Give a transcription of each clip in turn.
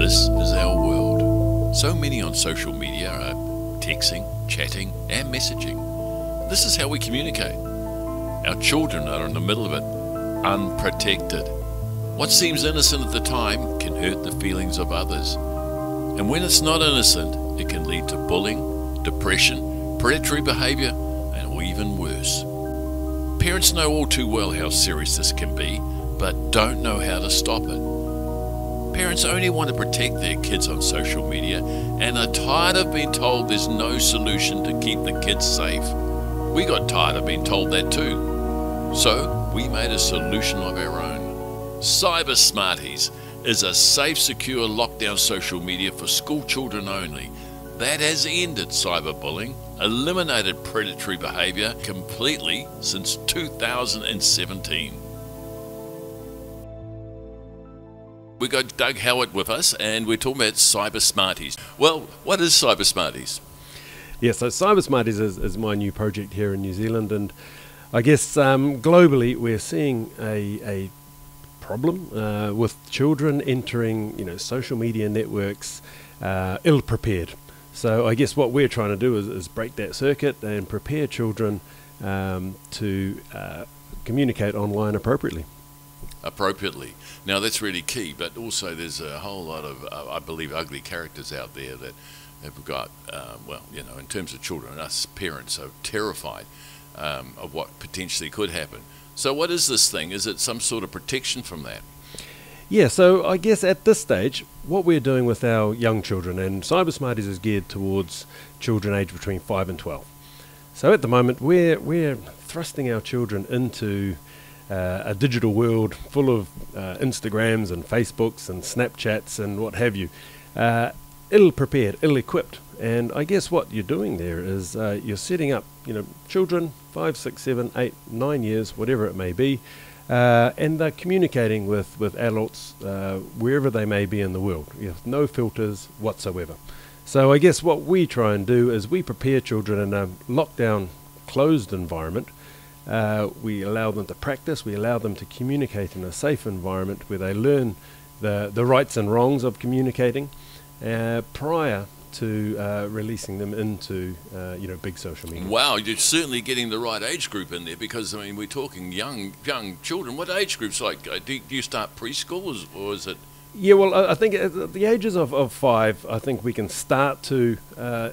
This is our world. So many on social media are texting, chatting and messaging. This is how we communicate. Our children are in the middle of it, unprotected. What seems innocent at the time can hurt the feelings of others. And when it's not innocent, it can lead to bullying, depression, predatory behaviour and even worse. Parents know all too well how serious this can be, but don't know how to stop it. Parents only want to protect their kids on social media and are tired of being told there's no solution to keep the kids safe. We got tired of being told that too. So we made a solution of our own. CyberSmarties is a safe, secure lockdown social media for school children only that has ended cyberbullying, eliminated predatory behaviour completely since 2017. We got Doug Howett with us, and we're talking about CyberSmarties. Well, what is CyberSmarties? Yeah, so CyberSmarties is my new project here in New Zealand, and I guess globally we're seeing a problem with children entering, social media networks ill-prepared. So I guess what we're trying to do is break that circuit and prepare children to communicate online appropriately. Now that's really key, but also there's a whole lot of, I believe, ugly characters out there that have got, in terms of children, us parents are terrified of what potentially could happen. So what is this thing? Is it some sort of protection from that? Yeah, so I guess at this stage, what we're doing with our young children, and CyberSmarties is geared towards children aged between 5 and 12. So at the moment, we're thrusting our children into a digital world full of Instagrams and Facebooks and Snapchats and what have you, ill-prepared, ill-equipped. And I guess what you're doing there is you're setting up, children 5, 6, 7, 8, 9 years, whatever it may be, and they're communicating with adults wherever they may be in the world. No filters whatsoever. So I guess what we try and do is we prepare children in a lockdown, closed environment. We allow them to practice, we allow them to communicate in a safe environment where they learn the rights and wrongs of communicating prior to releasing them into big social media. Wow, you're certainly getting the right age group in there, because we're talking young children. What age groups do you start preschool or is it? Yeah, well, I think at the ages of 5, I think we can start to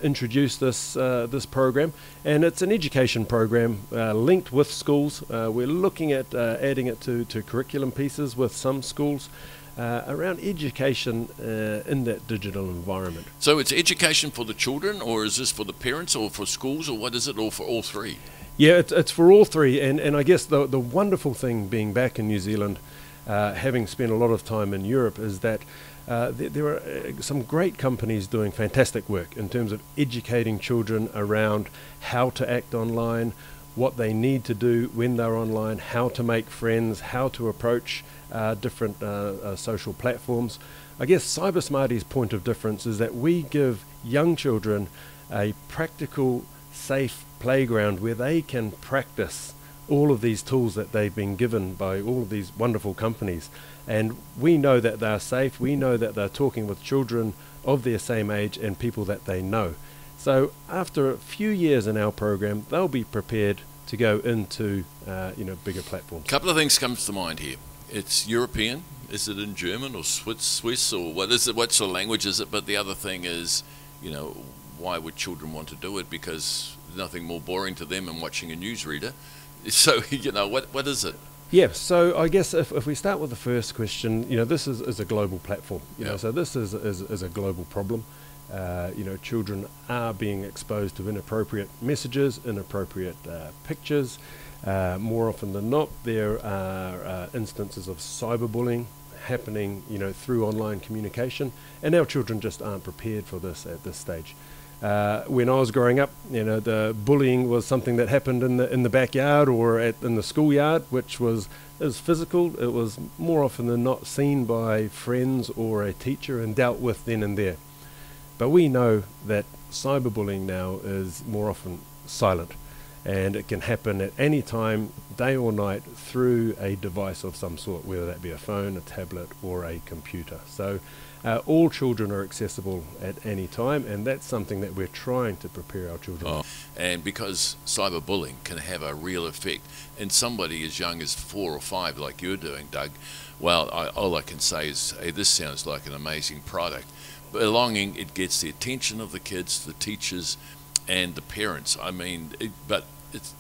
introduce this program, and it's an education program linked with schools. We're looking at adding it to curriculum pieces with some schools around education in that digital environment. So it's education for the children, or is this for the parents, or for schools, or what is it, or for all three? Yeah, it's for all three, and I guess the wonderful thing being back in New Zealand, having spent a lot of time in Europe, is that there are some great companies doing fantastic work in terms of educating children around how to act online, what they need to do when they're online, how to make friends, how to approach different social platforms. I guess CyberSmarties' point of difference is that we give young children a practical, safe playground where they can practice all of these tools that they've been given by all of these wonderful companies. And we know that they're safe, we know that they're talking with children of their same age and people that they know. So after a few years in our program, they'll be prepared to go into bigger platforms. A couple of things comes to mind here. It's European. Is it in German or Swiss, or what is it? What sort of language is it? But the other thing is, why would children want to do it? Because there's nothing more boring to them than watching a newsreader. So, what is it? Yeah, so I guess if we start with the first question, this is a global platform. So this is a global problem. Children are being exposed to inappropriate messages, inappropriate pictures. More often than not, there are instances of cyberbullying happening, through online communication, and our children just aren't prepared for this at this stage. When I was growing up, the bullying was something that happened in the backyard or in the schoolyard, which was physical. It was more often than not seen by friends or a teacher and dealt with then and there. But we know that cyberbullying now is more often silent. and it can happen at any time, day or night, through a device of some sort, whether that be a phone, a tablet, or a computer. So all children are accessible at any time, and that's something that we're trying to prepare our children on. And because cyberbullying can have a real effect, and somebody as young as 4 or 5, like you're doing, Doug, well, all I can say is, hey, this sounds like an amazing product. Belonging, it gets the attention of the kids, the teachers, and the parents. I mean,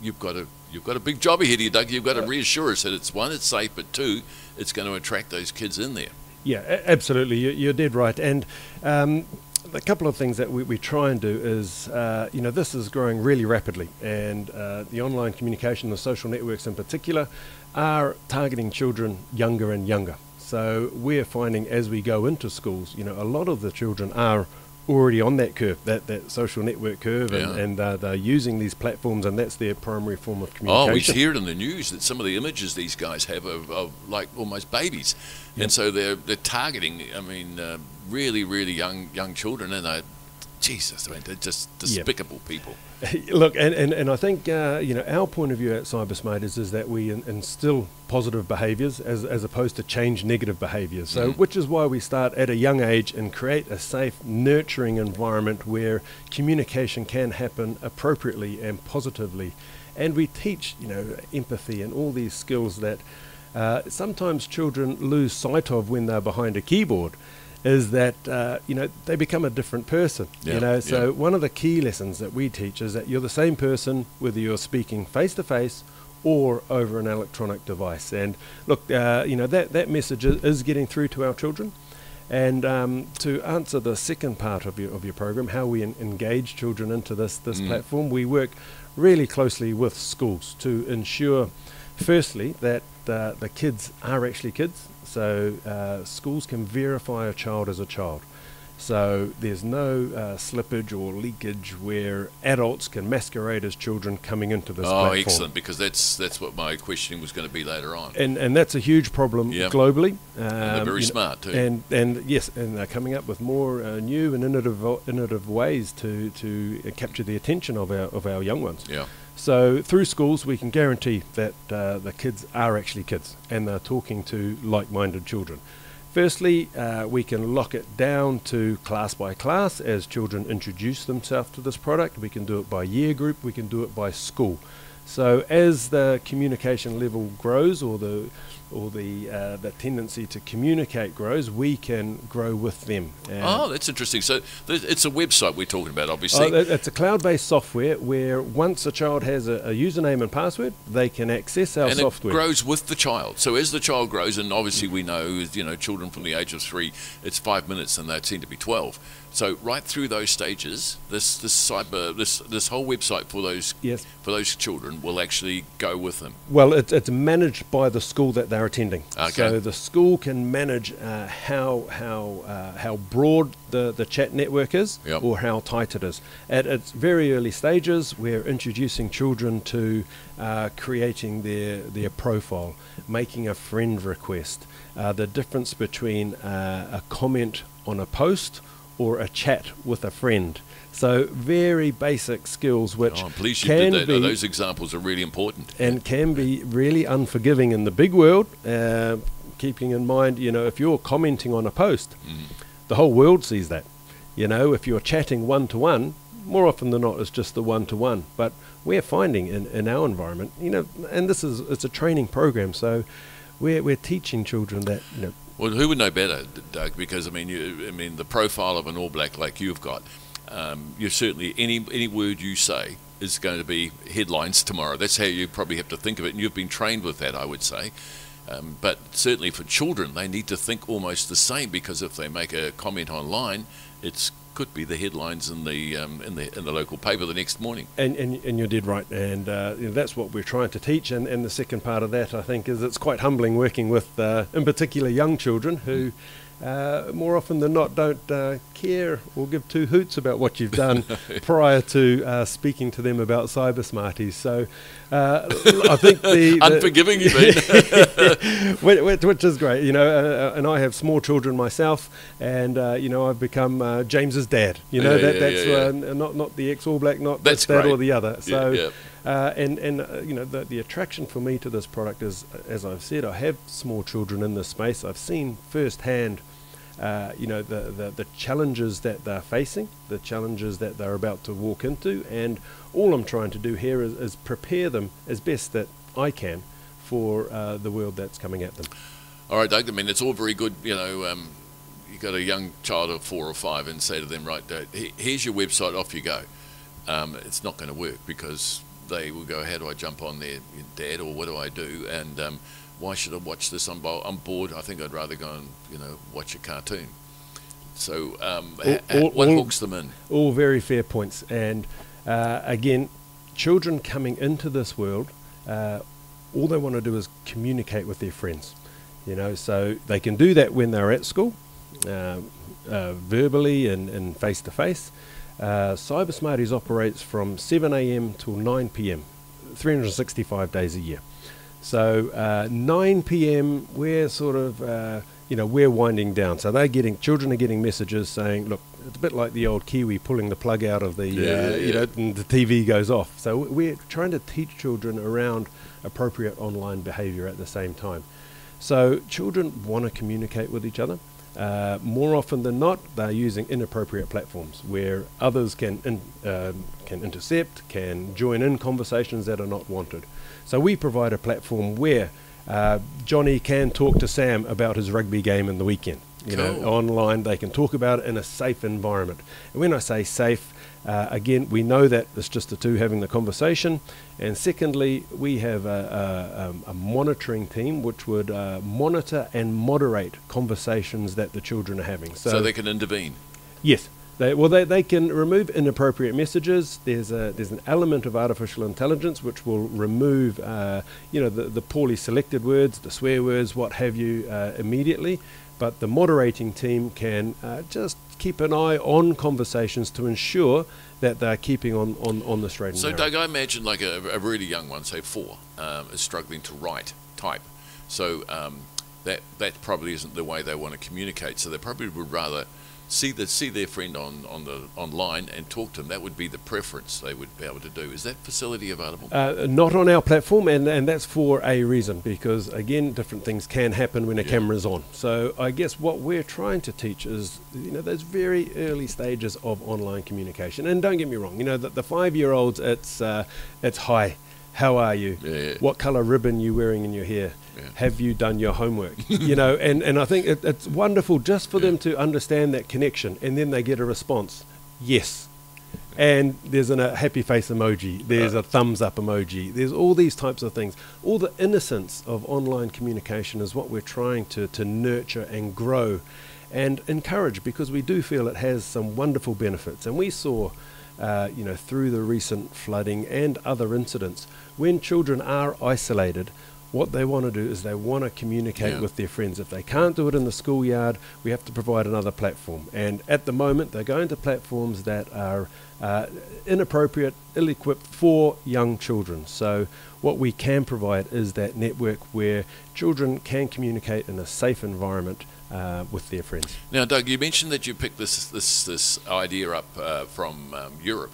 you've got a big job ahead of you, Doug. You've got to reassure us that it's one, it's safe, but two, it's going to attract those kids in there. Yeah, absolutely. You're dead right. And a couple of things that we try and do is, this is growing really rapidly, and the online communication, the social networks in particular, are targeting children younger and younger. So we're finding as we go into schools, a lot of the children are already on that curve, that social network curve, and they're using these platforms, and that's their primary form of communication. Oh, we hear it in the news that some of the images these guys have of like almost babies, and so they're targeting, really, really young children, and they're just despicable people. Look, and I think our point of view at CyberSmarties is that we instill positive behaviours as opposed to change negative behaviours. So, which is why we start at a young age and create a safe, nurturing environment where communication can happen appropriately and positively, and we teach empathy and all these skills that sometimes children lose sight of when they're behind a keyboard. Is that they become a different person. So one of the key lessons that we teach is that you're the same person whether you're speaking face to face or over an electronic device. And look, that message is getting through to our children. And to answer the second part of your program, how we engage children into this platform, we work really closely with schools to ensure, firstly, that the kids are actually kids. So schools can verify a child as a child. So there's no slippage or leakage where adults can masquerade as children coming into this platform. Oh, excellent, because that's what my questioning was going to be later on. And that's a huge problem globally. And they're very smart too. And yes, and they're coming up with more new and innovative ways to capture the attention of our young ones. Yeah. So through schools, we can guarantee that the kids are actually kids and they're talking to like-minded children. Firstly, we can lock it down to class by class as children introduce themselves to this product. We can do it by year group, we can do it by school. So as the communication level grows or the tendency to communicate grows, we can grow with them. That's interesting. So it's a website we're talking about, obviously. It's a cloud-based software where once a child has a username and password, they can access our software. And it grows with the child. So as the child grows, and obviously we know, children from the age of 3, it's 5 minutes and they seem to be 12. So right through those stages, this whole website for those children will actually go with them. Well, it's managed by the school that they're attending. Okay. So the school can manage how broad the chat network is, or how tight it is. At its very early stages, we're introducing children to creating their profile, making a friend request, the difference between a comment on a post or a chat with a friend. So very basic skills which I'm pleased you did that. Those examples are really important. And can be really unforgiving in the big world, keeping in mind, if you're commenting on a post, the whole world sees that. If you're chatting one-to-one, more often than not it's just the one-to-one. But we're finding in our environment, and it's a training program, so we're teaching children that, Well, who would know better, Doug? Because the profile of an All Black like you've got, you're certainly any word you say is going to be headlines tomorrow. That's how you probably have to think of it, and you've been trained with that, I would say. But certainly for children, they need to think almost the same, because if they make a comment online, it could be the headlines in the local paper the next morning. And you're dead right, and that's what we're trying to teach. And the second part of that, I think, is it's quite humbling working with, in particular, young children who more often than not don't care or give two hoots about what you've done prior to speaking to them about CyberSmarties. So I think unforgiving you mean, which is great, and I have small children myself, and I've become James's dad. Not the ex-All Black, not that's that great. or the other. So The attraction for me to this product is, as I've said, I have small children in this space. I've seen firsthand, the challenges that they're facing, the challenges that they're about to walk into, and all I'm trying to do here is prepare them as best that I can for the world that's coming at them. All right, Doug, I mean, it's all very good, you've got a young child of 4 or 5 and say to them, right, here's your website, off you go. It's not going to work because they will go, how do I jump on there, Dad, or what do I do? And why should I watch this? I'm bored. I think I'd rather go and, watch a cartoon. So what hooks them in? All very fair points. And again, children coming into this world, all they want to do is communicate with their friends. So they can do that when they're at school, verbally and face-to-face. CyberSmarties operates from 7 a.m. till 9 p.m, 365 days a year. So 9 p.m, we're sort of, we're winding down. So children are getting messages saying, look, it's a bit like the old Kiwi pulling the plug out of the, and the TV goes off. So we're trying to teach children around appropriate online behavior at the same time. So children want to communicate with each other. More often than not, they're using inappropriate platforms where others can intercept, can join in conversations that are not wanted. So we provide a platform where Johnny can talk to Sam about his rugby game in the weekend. Online, they can talk about it in a safe environment. And when I say safe, again, we know that it's just the two having the conversation. And secondly, we have a monitoring team which would monitor and moderate conversations that the children are having. So they can intervene? Yes. They can remove inappropriate messages. There's an element of artificial intelligence which will remove the poorly selected words, the swear words, what have you, immediately. But the moderating team can just keep an eye on conversations to ensure that they're keeping on the straight and narrow. So, Doug, I imagine like a really young one, say 4, is struggling to type. So that probably isn't the way they want to communicate. So they probably would rather see their friend online and talk to them. That would be the preference they would be able to do. Is that facility available? Not on our platform, and that's for a reason, because again, different things can happen when a camera's on. So I guess what we're trying to teach is those very early stages of online communication. And don't get me wrong, the 5-year-olds, it's hi, how are you? Yeah. What colour ribbon you wearing in your hair? Yeah. Have you done your homework? And I think it's wonderful just for them to understand that connection, and then they get a response, yes. And there's a happy face emoji, there's a thumbs up emoji, there's all these types of things. All the innocence of online communication is what we're trying to nurture and grow and encourage, because we do feel it has some wonderful benefits. And we saw through the recent flooding and other incidents, when children are isolated, what they want to do is they want to communicate with their friends. If they can't do it in the schoolyard, we have to provide another platform. And at the moment, they're going to platforms that are inappropriate, ill-equipped for young children. So what we can provide is that network where children can communicate in a safe environment with their friends. Now, Doug, you mentioned that you picked this idea up from Europe.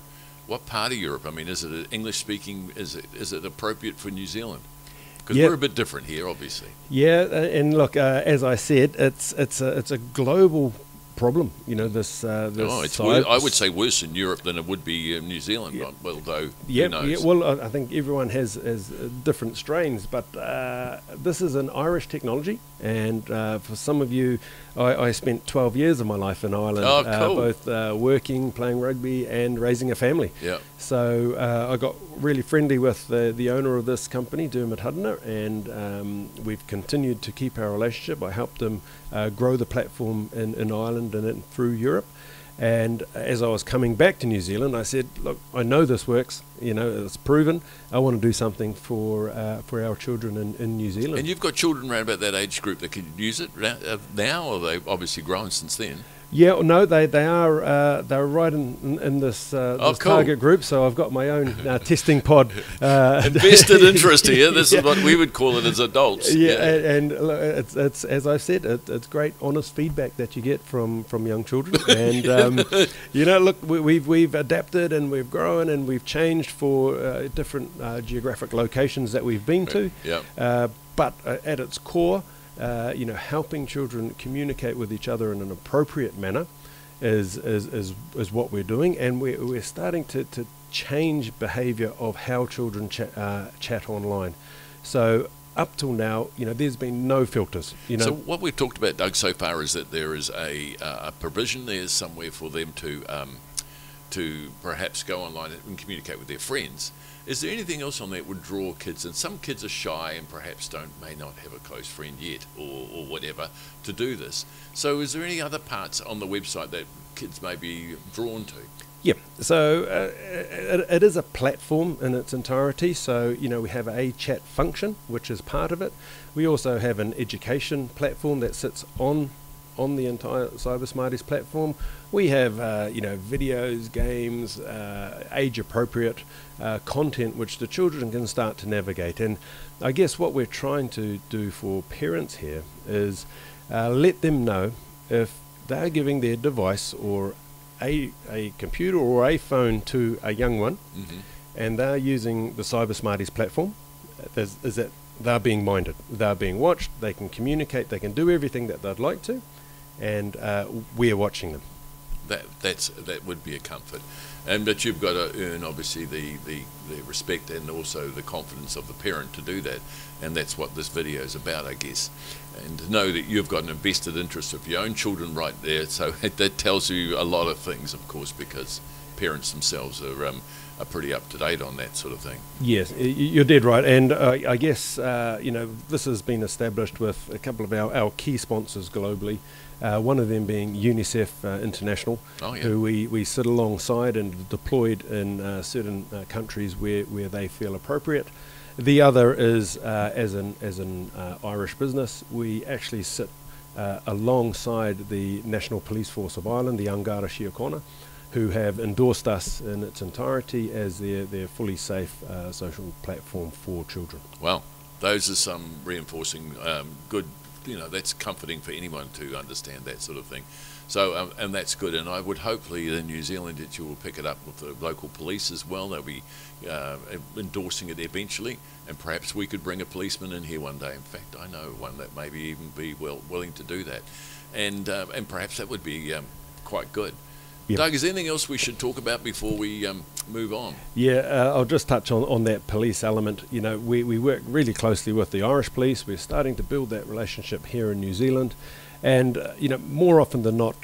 What part of Europe? I mean, is it English-speaking? Is it appropriate for New Zealand? Because we're a bit different here, obviously. Yeah, and look, as I said, it's a global problem. This I would say worse in Europe than it would be in New Zealand. Although who knows? Yeah. Well, I think everyone has different strains, but this is an Irish technology, and for some of you, I spent 12 years of my life in Ireland, both working, playing rugby, and raising a family. Yeah. So I got really friendly with the owner of this company, Dermot Hudner, and we've continued to keep our relationship. I helped him grow the platform in Ireland and through Europe. And as I was coming back to New Zealand, I said, look, I know this works, it's proven. I want to do something for our children in New Zealand. And you've got children around about that age group that can use it now, or they've obviously grown since then? Yeah, no, they're right in this, this cool. target group. So I've got my own testing pod. Invested interest here. This is what we would call it as adults. Yeah, and it's as I said, it's great, honest feedback that you get from young children. And look, we've adapted and we've grown and we've changed for different geographic locations that we've been to. Yeah. But at its core, helping children communicate with each other in an appropriate manner is what we're doing, and we're starting to change behaviour of how children chat online. So up till now, there's been no filters. So what we've talked about, Doug, so far is that there is a provision there somewhere for them to perhaps go online and communicate with their friends. Is there anything else on there that would draw kids? And some kids are shy and perhaps may not have a close friend yet or whatever to do this. So is there any other parts on the website that kids may be drawn to? Yeah, so it is a platform in its entirety. So, we have a chat function, which is part of it. We also have an education platform that sits on the entire CyberSmarties platform. We have, videos, games, age-appropriate content which the children can start to navigate. And I guess what we're trying to do for parents here is let them know if they're giving their device or a computer or a phone to a young one, and they're using the CyberSmarties platform, is that they're being minded, they're being watched, they can communicate, they can do everything that they'd like to, and we're watching them. That would be a comfort, but you've got to earn obviously the respect and also the confidence of the parent to do that, and that's what this video is about, I guess. And to know that you've got an invested interest of your own children right there, so that tells you a lot of things, of course, because parents themselves are pretty up to date on that sort of thing. Yes, you're dead right, and I guess this has been established with a couple of our key sponsors globally. One of them being UNICEF International, who we sit alongside and deployed in certain countries where they feel appropriate. The other is as an Irish business, we actually sit alongside the National Police Force of Ireland, the Angara Síochána, who have endorsed us in its entirety as their fully safe social platform for children. Well, those are some reinforcing good. That's comforting for anyone to understand that sort of thing. So, and that's good. And I would hopefully in New Zealand that you will pick it up with the local police as well. They'll be endorsing it eventually, and perhaps we could bring a policeman in here one day. In fact, I know one that maybe even be willing to do that, and perhaps that would be quite good. Yep. Doug, is there anything else we should talk about before we move on? Yeah, I'll just touch on that police element. We work really closely with the Irish police. We're starting to build that relationship here in New Zealand. And, more often than not,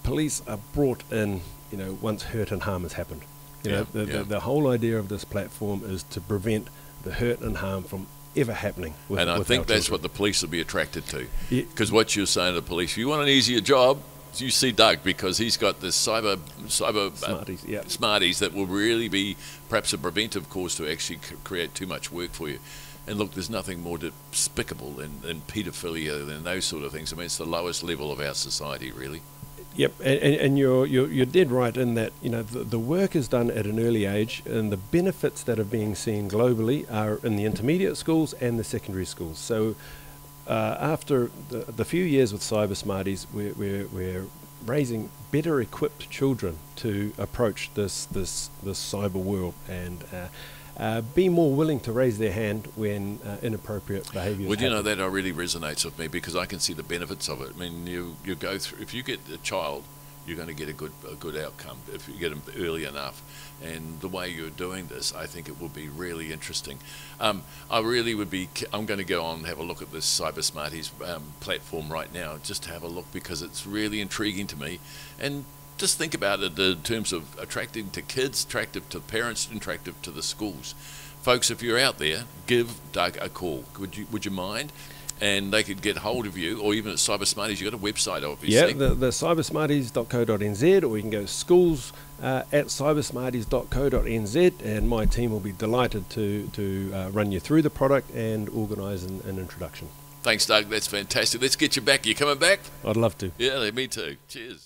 police are brought in, once hurt and harm has happened. The whole idea of this platform is to prevent the hurt and harm from ever happening. And I think that's what the police will be attracted to. Because what you're saying to the police, if you want an easier job, you see Doug, because he's got this cyber Smarties that will really be perhaps a preventive cause to actually create too much work for you. And look, there's nothing more despicable than paedophilia than those sort of things. I mean, it's the lowest level of our society, really. Yep, and you're dead right in that. The work is done at an early age, and the benefits that are being seen globally are in the intermediate schools and the secondary schools. So after the few years with CyberSmarties, we're raising better equipped children to approach this cyber world and be more willing to raise their hand when inappropriate behaviours happen. That really resonates with me, because I can see the benefits of it. I mean, you go through, if you get a child, you're going to get a good outcome if you get them early enough. And the way you're doing this, I think it will be really interesting. I'm going to go on and have a look at this CyberSmarties platform right now, just to have a look, because it's really intriguing to me. And just think about it in terms of attracting to kids, attractive to parents, attractive to the schools. Folks, if you're out there, give Doug a call. Would you mind? And they could get hold of you, or even at CyberSmarties. You've got a website, obviously. Yeah, the cybersmarties.co.nz, or you can go schools at cybersmarties.co.nz, and my team will be delighted to run you through the product and organise an introduction. Thanks, Doug. That's fantastic. Let's get you back. You coming back? I'd love to. Yeah, me too. Cheers.